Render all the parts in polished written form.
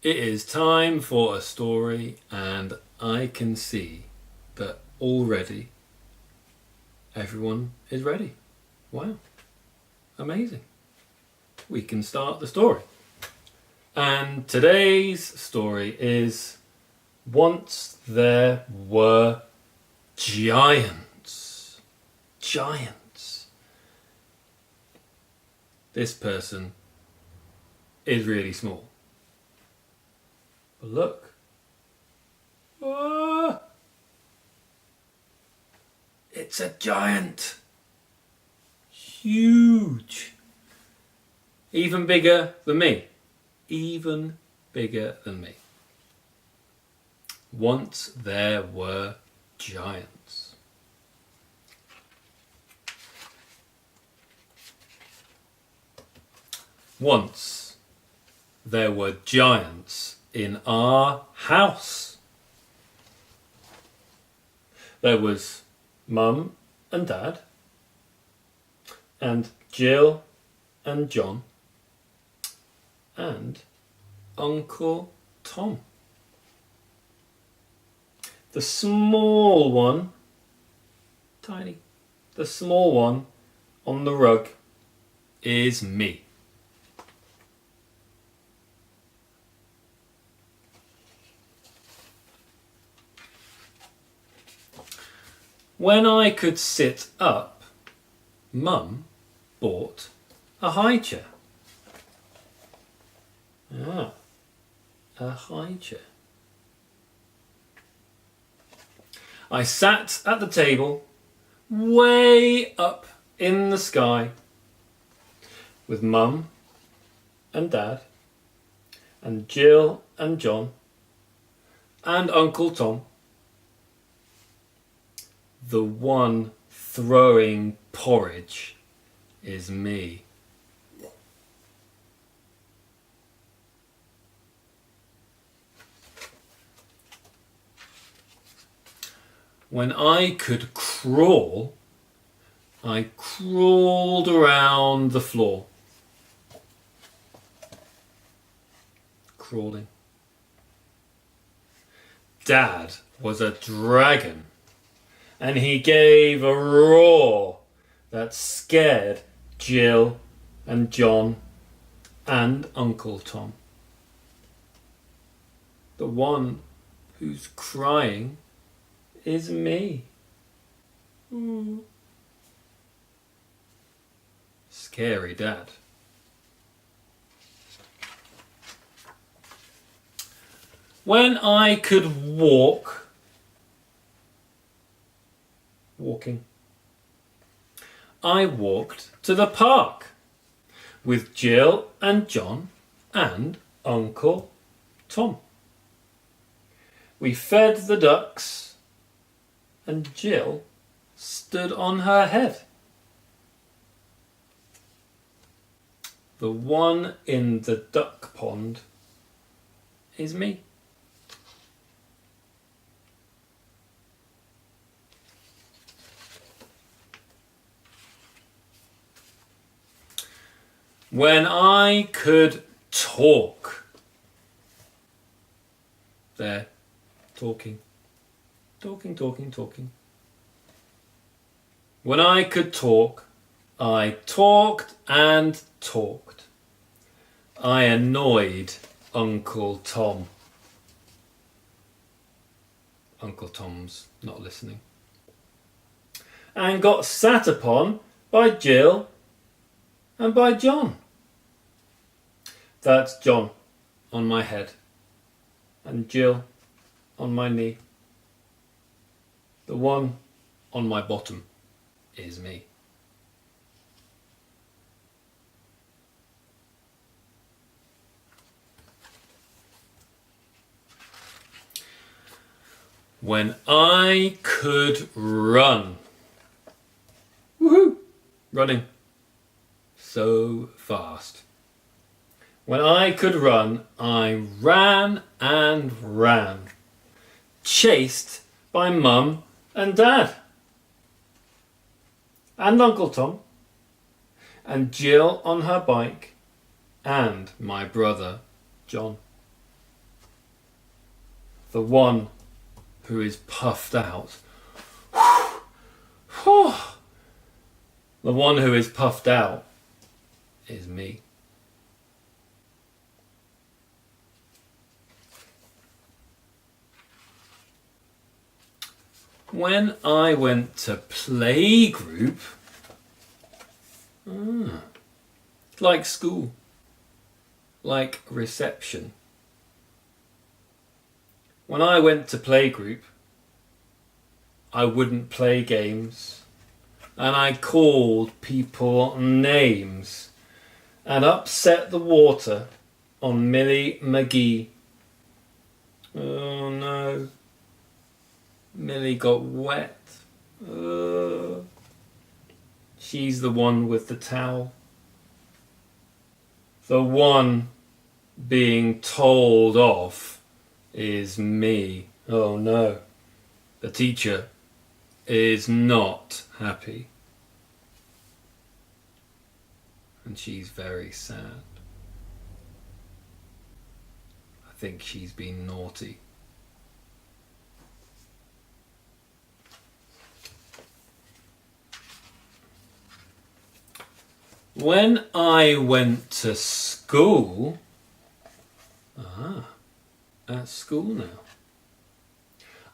It is time for a story, and I can see that already everyone is ready. Wow, amazing. We can start the story. And today's story is Once There Were Giants. Giants. This person is really small. But look. Ah! It's a giant. Huge. Even bigger than me. Even bigger than me. Once there were giants. Once there were giants in our house. There was Mum and Dad, and Jill and John, and Uncle Tom. The small one, tiny, the small one on the rug is me. When I could sit up, Mum bought a high chair. A high chair. I sat at the table, way up in the sky, with Mum and Dad, and Jill and John, and Uncle Tom. The one throwing porridge is me. When I could crawl, I crawled around the floor. Crawling. Dad was a dragon, and he gave a roar that scared Jill and John and Uncle Tom. The one who's crying is me. Scary Dad. When I could walking, I walked to the park with Jill and John and Uncle Tom. We fed the ducks, and Jill stood on her head. The one in the duck pond is me. When I could talk. There, talking. Talking. When I could talk, I talked and talked. I annoyed Uncle Tom. Uncle Tom's not listening. And got sat upon by Jill and by John. That's John on my head and Jill on my knee. The one on my bottom is me. When I could run. Woohoo! Running. So fast. When I could run, I ran and ran. Chased by Mum and Dad. And Uncle Tom. And Jill on her bike. And my brother, John. The one who is puffed out. The one who is puffed out is me. When I went to playgroup, like school, like reception. When I went to playgroup, I wouldn't play games, and I called people names and upset the water on Millie McGee. Oh no. Millie got wet. She's the one with the towel. The one being told off is me. Oh no. The teacher is not happy. And she's very sad. I think she's been naughty. When I went to school, at school now,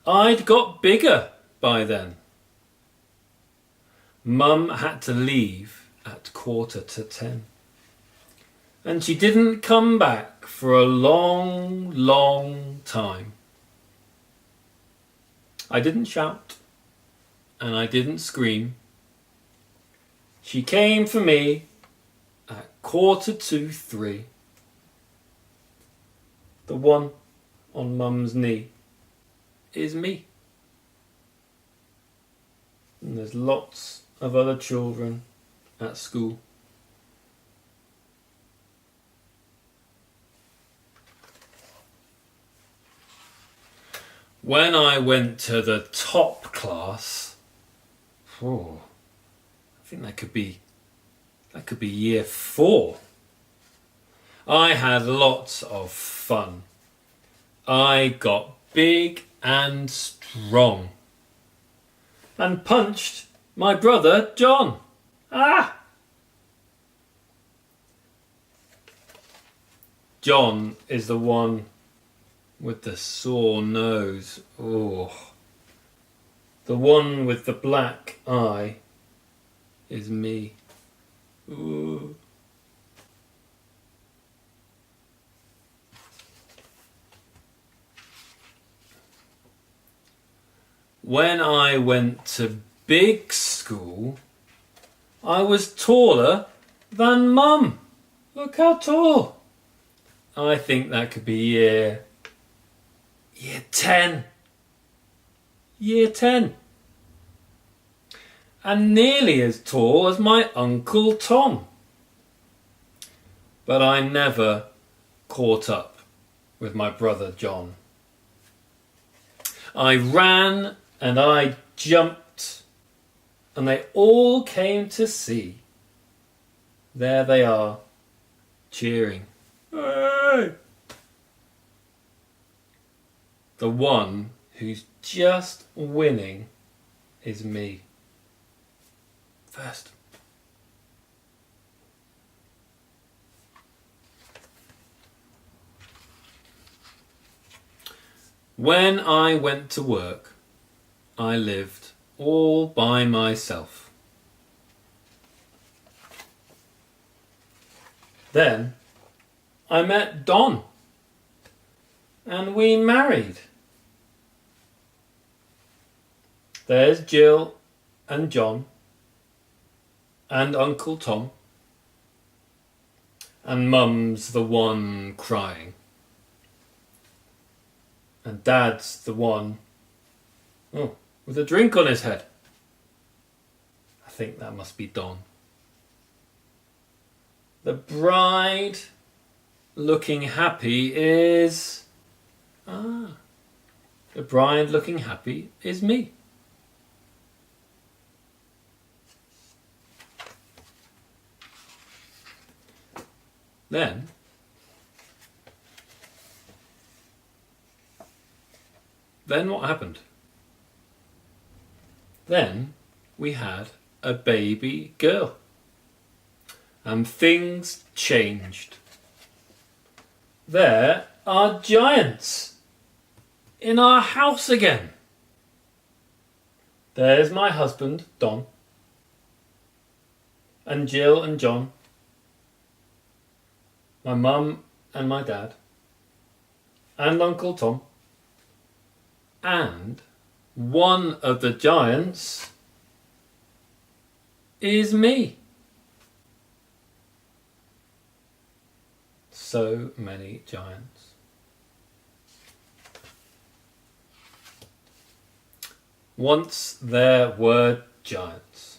I'd got bigger by then. Mum had to leave at 9:45, and she didn't come back for a long, long time. I didn't shout, and I didn't scream. She came for me at 2:45. The one on Mum's knee is me. And there's lots of other children at school. When I went to the top class, I think that could be year 4. I had lots of fun. I got big and strong and punched my brother John. John is the one with the sore nose. The one with the black eye is me. When I went to big school, I was taller than Mum. Look how tall. I think that could be year 10. Year 10. And nearly as tall as my Uncle Tom. But I never caught up with my brother John. I ran and I jumped, and they all came to see. There they are, cheering. Hey! The one who's just winning is me. First. When I went to work, I lived all by myself. Then I met Don, and we married. There's Jill and John and Uncle Tom, and Mum's the one crying, and Dad's the one with a drink on his head. I think that must be Don. The bride looking happy is... the bride looking happy is me. Then Then what happened? Then we had a baby girl. And things changed. There are giants in our house again. There's my husband, Don, and Jill and John, my mum and my dad, and Uncle Tom, and one of the giants is me. So many giants. Once there were giants.